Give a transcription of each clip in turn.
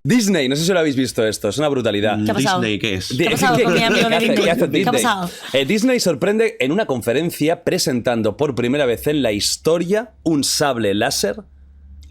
Disney, no sé si lo habéis visto esto, es una brutalidad. ¿Qué ha pasado? Disney, ¿qué es? ¿Qué ha pasado con mi amigo de Disney? ¿Qué ha pasado? Disney sorprende en una conferencia presentando por primera vez en la historia un sable láser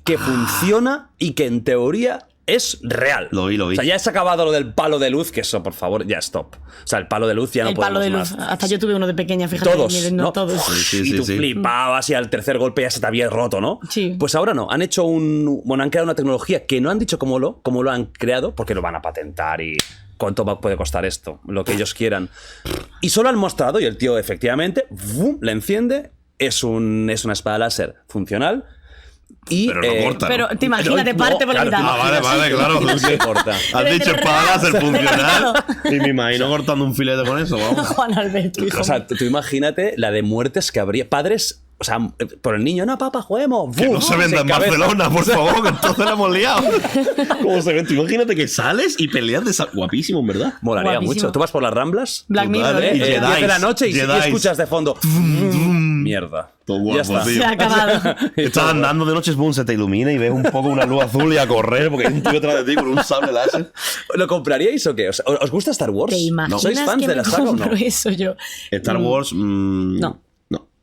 que funciona y que en teoría es real. Lo vi. O sea, ya se ha acabado lo del palo de luz, que eso, por favor, ya stop. O sea, el palo de luz ya no El podemos palo de luz. más. Hasta yo tuve uno de pequeña, fíjate. Todos, miren, ¿no? Todos. Y tú flipabas y al tercer golpe ya se te había roto, ¿no? Sí. Pues ahora no. Han hecho han creado una tecnología que no han dicho cómo lo han creado, porque lo van a patentar y cuánto puede costar esto, lo que ellos quieran. Y solo han mostrado, y el tío efectivamente, ¡vum!, la enciende, es una espada láser funcional. Y, Pero no corta, ¿no? Pero te imagínate, parte por la mitad. Vale, claro. No se corta. Has dicho espada láser funcional y me imagino cortando un filete con eso, vamos. Juan Alberto, hijo. O sea, tú imagínate la de muertes que habría. Padres, o sea, por el niño, no, papá, juguemos. Que no se venda en cabeza. Barcelona, por favor, que entonces la hemos liado. ¿Cómo se vende? Imagínate que sales y peleas de esa... Guapísimo, en verdad. Molaría Guapísimo. mucho. Tú vas por las Ramblas. Black Mirror, Vale, ¿eh? y 10 de la noche y Jedis. escuchas de fondo. Mierda. Todo guapo, Ya está. tío. Se ha acabado. Estás andando de noche, boom, se te ilumina y ves un poco una luz azul y a correr porque hay un tío detrás de ti con un sable láser. ¿Lo compraríais o qué? ¿Os gusta Star Wars? ¿Te imaginas ¿Sois fans que de me la saga o no? compro eso yo? Star Wars... No.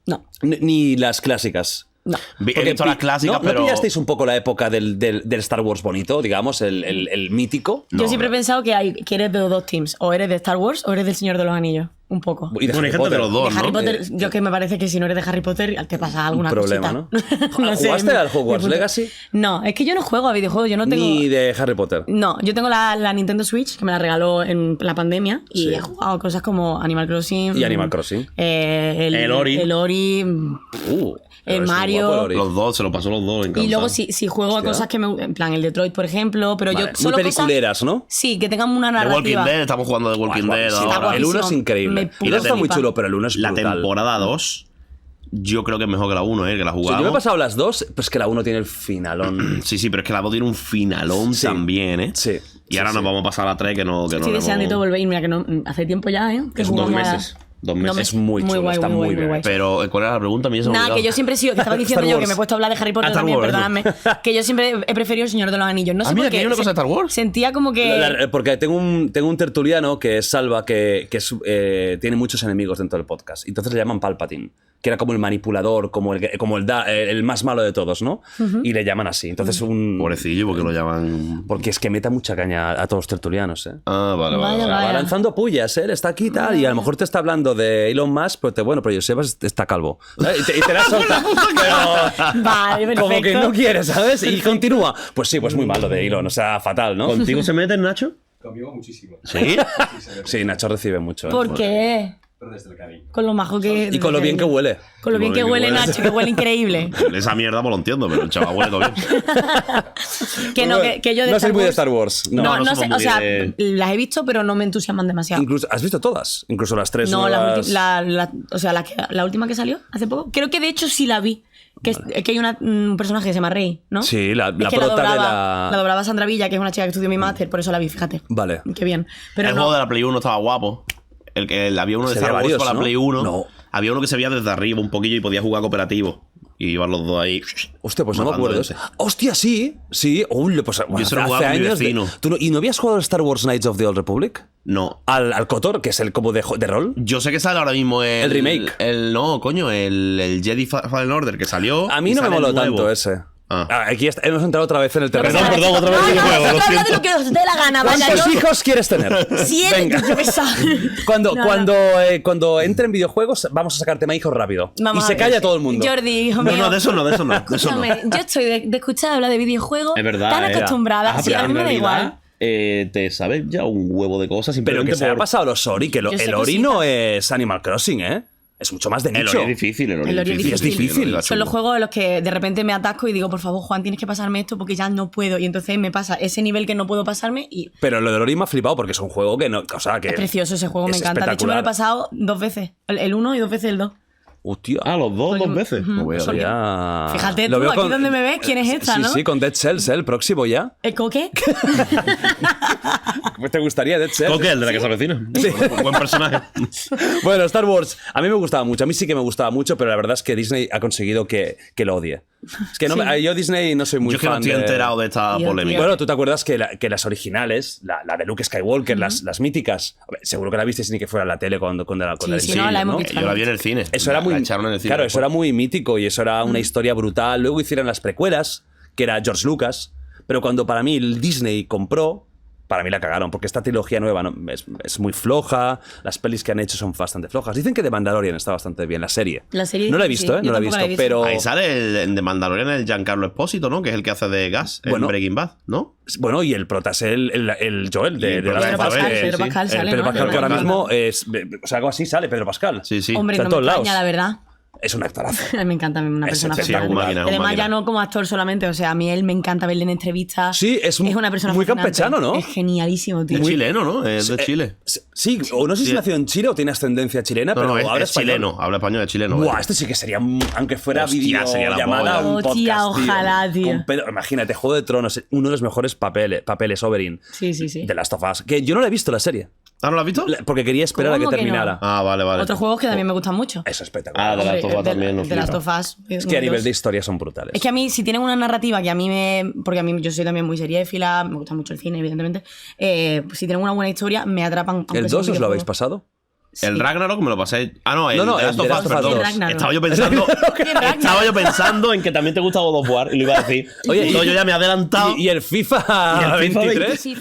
No. Ni las clásicas. No. He visto las clásicas, ¿No pero... pillasteis un poco la época del Star Wars bonito, digamos, el mítico? Yo siempre he pensado que eres de los dos teams. O eres de Star Wars o eres del Señor de los Anillos. Un poco. Y de Bueno, Harry hay gente de Potter. los dos, De Harry ¿no? Potter, yo que me parece que si no eres de Harry Potter te pasa alguna problema, cosita. ¿no? ¿Jugaste al Hogwarts Legacy? No, es que yo no juego a videojuegos, yo no tengo... Ni de Harry Potter. No, yo tengo la Nintendo Switch, que me la regaló en la pandemia, y Sí. he jugado cosas como Animal Crossing. Y Animal Crossing. El Ori. El Ori. Pero es muy Mario. guapo el Ori. Los dos, se lo pasó los dos. Y luego si juego a Hostia. cosas que me... En plan, el Detroit, por ejemplo, pero Vale, yo muy solo peliculeras, cosas, ¿no? Sí, que tengan una The Walking narrativa. Dead, estamos jugando The Walking Dead Sí, ahora. el 1 es guapísimo. increíble. Me El 2 está muy flipa. chulo, pero el 1 es La brutal. temporada 2, yo creo que es mejor que la 1, que la Sí, jugamos. yo me he pasado las dos, pues que la 1 tiene el finalón. Sí, pero es que la 2 tiene un finalón Sí. también, ¿eh? Sí. Y ahora Sí, nos sí. vamos a pasar a la 3 que no Estoy la deseando hemos- volver. Mira, que no, hace tiempo ya, ¿eh? Que Es 2 jugamos a- meses. 2 meses. Es muy chulo, guay, está muy bien. guay. Pero, ¿cuál era la pregunta? Me he Nada, olvidado. que yo siempre he sido, que estaba diciendo Star yo Wars. que me he puesto a hablar de Harry Potter Star también, Wars. perdonadme. Que yo siempre he preferido El Señor de los Anillos. No sé mira, por que qué. hay una cosa de Star Wars. Sentía como que. Porque tengo un tertuliano que es Salva, que tiene muchos enemigos dentro del podcast. Entonces le llaman Palpatine, que era como el manipulador, como el más malo de todos, ¿no? Y le llaman así. Entonces Pobrecillo, porque lo llaman... Porque es que meta mucha caña a todos los tertulianos, ¿eh? Ah, vale. Vaya, O sea, va vaya. lanzando pullas, ¿eh? Está aquí y tal, y a lo mejor te está hablando de Elon Musk, pero pero Josebas está calvo. ¿sabes? Y te la solta. Pero Vale, perfecto. como que no quiere, ¿sabes? Y continúa. Pues sí, pues muy malo de Elon, o sea, fatal, ¿no? ¿Contigo se meten, Nacho? Conmigo muchísimo. Sí. Sí, Nacho recibe mucho. ¿eh? ¿Por qué? Pero desde el cariño. Con lo majo que. Y con lo bien que huele. Con lo bien que huele, Nacho, que huele increíble. Esa mierda pues lo entiendo, pero el chaval huele todo bien. Que no, que yo de No Star soy muy de Wars- Star Wars. No. No, no no somos sé, muy o sea, de- las he visto, pero no me entusiasman demasiado. Incluso, ¿has visto todas? Incluso las tres No, nuevas. o sea, la última que salió hace poco. Creo que de hecho sí la vi. Que, es que hay un personaje que se llama Rey, ¿no? Sí, la Es que prota de la la... doblaba Sandra Villa, que es una chica que estudió mi máster, por eso la vi, fíjate. Vale. Qué bien. Pero El no. juego de la Play 1 estaba guapo. Había uno de Se Star veía Wars varios, con la ¿no? Play 1. No. Había uno que se veía desde arriba un poquillo y podía jugar cooperativo. Y iban los dos ahí. Hostia, pues no me matando acuerdo. gente. Hostia, sí. Sí. Uy, pues bueno, se lo jugaba con mi vecino. ¿Y no habías jugado al Star Wars Knights of the Old Republic? No. Al KOTOR, que es el como de rol. Yo sé que sale ahora mismo El remake. No, coño, el Jedi Fallen Order que salió. A mí y no me sale moló nuevo. tanto ese. Ah. Aquí hemos entrado otra vez en el terreno. Perdón, otra vez No, videojuego, lo habla de siento. lo que os dé la gana, vaya. ¿Cuántos yo- hijos quieres tener? 7, Venga. qué pesado. Cuando, No, cuando, cuando entre en videojuegos, vamos a sacar tema hijos rápido. Vamos y a se ver. calla todo el mundo. Jordi, hijo mío. No, de eso no. Escúchame, yo estoy de escuchar hablar de videojuegos Es verdad. tan acostumbrada. Ah, Sí, pero a mí en me da realidad, igual. te sabes ya un huevo de cosas. Pero Simplemente que se ha por- pasado los Ori, que Yo sé el Ori cositas. no es Animal Crossing, ¿eh? Es mucho más de El nicho. Ori es difícil, El Ori es Es difícil. Son los juegos en los que de repente me atasco y digo, por favor, Juan, tienes que pasarme esto porque ya no puedo. Y entonces me pasa ese nivel que no puedo pasarme y Pero lo del Ori me ha flipado porque es un juego que no. O sea, que es precioso ese juego, me es encanta. De hecho, me lo he espectacular. pasado 2 veces. El 1 y 2 veces el 2. Hostia. Ah, los dos veces. Lo voy a ver. Ya. Fíjate Lo tú, veo aquí donde me ves, ¿quién es esta, sí, no? Sí, con Dead Cells, el próximo ya. ¿El coque? ¿Te gustaría Dead Cells? Coque, el de la que se avecina. Buen personaje. Bueno, Star Wars, a mí me gustaba mucho. A mí sí que me gustaba mucho, pero la verdad es que Disney ha conseguido que lo odie. Es que no yo Disney no soy muy Yo es que fan no estoy enterado de esta Tío, polémica. Bueno, ¿tú te acuerdas que las originales, la de Luke Skywalker, las míticas, seguro que la viste ni que fuera en la tele cuando era Sí, el no, la cine, hemos ¿no? visto. Yo la vi en el cine. Eso era La muy echaron en el cine claro, después. eso era muy mítico y eso era una historia brutal. Luego hicieron las precuelas, que era George Lucas, pero cuando para mí el Disney compró, para mí la cagaron, porque esta trilogía nueva es muy floja, las pelis que han hecho son bastante flojas. Dicen que The Mandalorian está bastante bien, la serie. La serie no la he sí, visto, yo no la he tampoco visto, pero... Ahí sale el de Mandalorian, el Giancarlo Espósito, ¿no? Que es el que hace de Gas Bueno. en Breaking Bad, ¿no? Bueno, y el prota es el Joel de Pedro Last of Us, Pascal, que- Pedro Pascal sale, Pedro ¿no? Pascal, que ahora No, no, mismo es... O sea, algo así sale, Pedro Pascal. Sí, sí. Hombre, Está no en me todos extraña, lados. la verdad. Es un actorazo. Me encanta, una Es persona espectacular. Sí, es un máquina, es un Además, máquina. ya no como actor solamente, o sea, a mí él me encanta verle en entrevistas. Sí, es una persona muy fascinante. campechano, ¿no? Es genialísimo, tío. Es chileno, ¿no? Es de Chile. Sí, o no sé si Sí. nació en Chile o tiene ascendencia chilena, No, pero no, habla es español. chileno. Habla español, es chileno. Buah, este sí que sería, aunque fuera Hostia, sería la videollamada, polla. un podcast, Hostia, tío. ojalá, tío. Con imagínate, Juego de Tronos, uno de los mejores papeles Oberyn, Sí, sí, sí. de Last of Us. Que yo no la he visto la serie, ¿Ah, no lo has visto? porque quería esperar a que ¿Cómo que no? terminara. Ah, vale, vale. Otros juegos que también me gustan mucho. Eso es espectacular. Ah, de Last of Us Hombre, también. de Last of Us. Es que a nivel de historia son brutales. Es que a mí, si tienen una narrativa que a mí me... Porque a mí yo soy también muy seriéfila, me gusta mucho el cine, evidentemente. Pues si tienen una buena historia, me atrapan. aunque ¿El sea 2 un os lo habéis videojuego. pasado? Sí. El Ragnarok me lo pasé. Ah, no, el No, de Last of Us, perdón. El Ragnarok. Estaba yo pensando. Estaba yo pensando en que también te gusta God of War y lo iba a decir. Oye, Entonces yo ya me he adelantado. ¿Y el FIFA ¿Y el FIFA 23? Sí,